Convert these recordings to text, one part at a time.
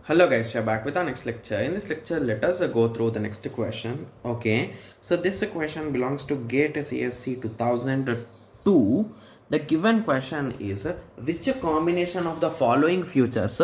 Hello guys, we are back with our next lecture. In this lecture, let us go through the next question. Okay, so this question belongs to GATE CSC 2002. The given question is which combination of the following features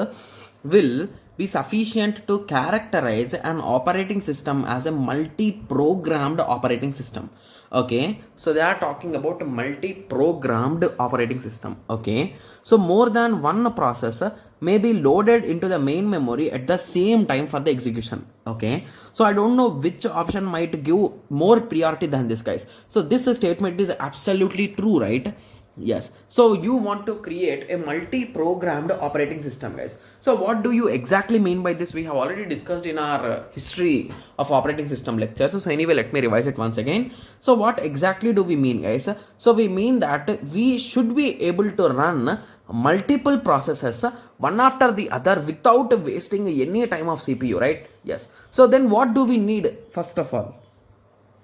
will be sufficient to characterize an operating system as a multi-programmed operating system. Okay, so they are talking about a multi-programmed operating system. Okay, so more than one process may be loaded into the main memory at the same time for the execution. Okay, so I don't know which option might give more priority than this, guys. So this statement is absolutely true, right? Yes, so you want to create a multi-programmed operating system, guys. So what do you exactly mean by this? We have already discussed in our history of operating system lectures. So anyway, let me revise it once again. So what exactly do we mean, guys? So we mean that we should be able to run multiple processes one after the other without wasting any time of CPU, right? Yes. So then what do we need first of all?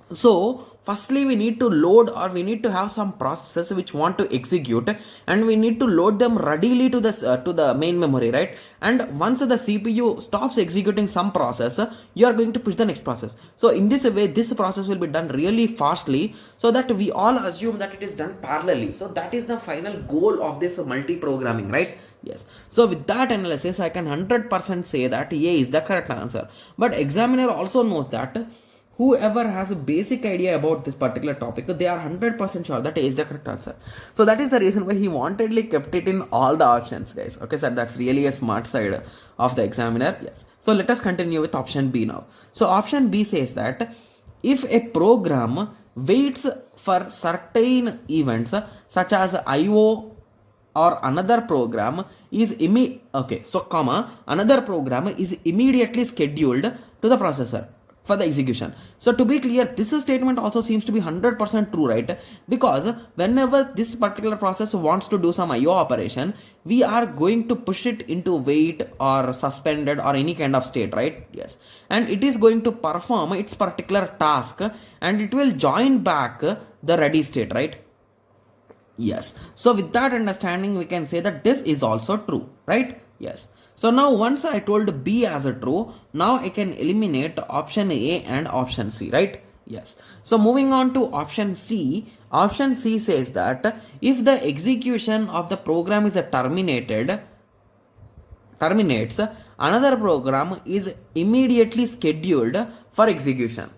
So firstly we need to load, or we need to have some processes which want to execute, and we need to load them readily to the main memory, right? And once the CPU stops executing some process, you are going to push the next process. So in this way, this process will be done really fastly, so that we all assume that it is done parallelly. So that is the final goal of this multi-programming, right? Yes. So with that analysis, I can 100% say that A is the correct answer. But examiner also knows that whoever has a basic idea about this particular topic, they are 100% sure that A is the correct answer. So that is the reason why he wantedly kept it in all the options, guys. Okay, sir, that's really a smart side of the examiner. Yes. So let us continue with option B now. So option B says that if a program waits for certain events such as IO, or another program is another program is immediately scheduled to the processor for the execution. So to be clear, this statement also seems to be 100% true, right? Because whenever this particular process wants to do some IO operation, we are going to push it into wait or suspended or any kind of state, right? Yes. And it is going to perform its particular task, and it will join back the ready state, right? Yes. So with that understanding, we can say that this is also true, right? Yes. So now once I told B as a true, now I can eliminate option A and option C, right? Yes. So moving on to option C says that if the execution of the program is terminates, another program is immediately scheduled for execution.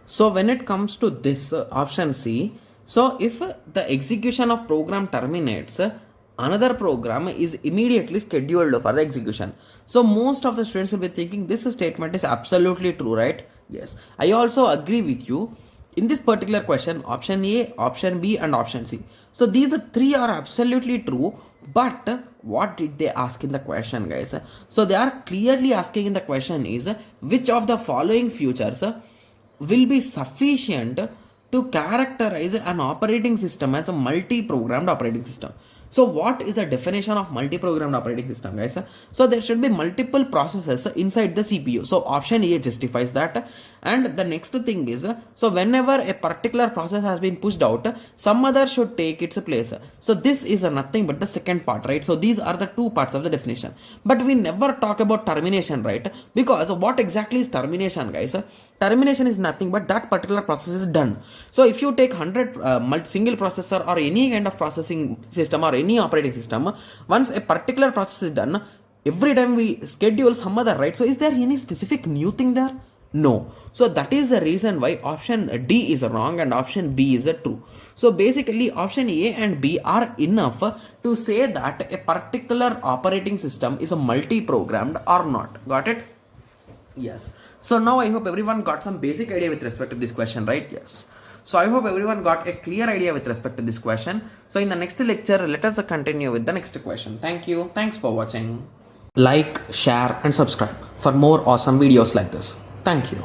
So when it comes to this option C, so if the execution of program terminates, another program is immediately scheduled for the execution. So most of the students will be thinking this statement is absolutely true, right? Yes. I also agree with you. In this particular question, option A, option B and option C. So these three are absolutely true. But what did they ask in the question, guys? So they are clearly asking in the question is which of the following features will be sufficient to characterize an operating system as a multi-programmed operating system. So what is the definition of multi-programmed operating system, guys? So there should be multiple processes inside the CPU. So option A justifies that. And the next thing is, so whenever a particular process has been pushed out, some other should take its place. So this is nothing but the second part, right? So these are the two parts of the definition. But we never talk about termination, right? Because what exactly is termination, guys? Termination is nothing but that particular process is done. So if you take 100 single processor or any kind of processing system or any operating system, once a particular process is done, every time we schedule some other, right? So is there any specific new thing there? No. So that is the reason why option D is wrong and option B is true. So basically option A and B are enough to say that a particular operating system is a multi-programmed or not. Got it? Yes. So now I hope everyone got some basic idea with respect to this question, right? Yes. So I hope everyone got a clear idea with respect to this question. So in the next lecture, let us continue with the next question. Thank you. Thanks for watching. Like, share and subscribe for more awesome videos like this. Thank you.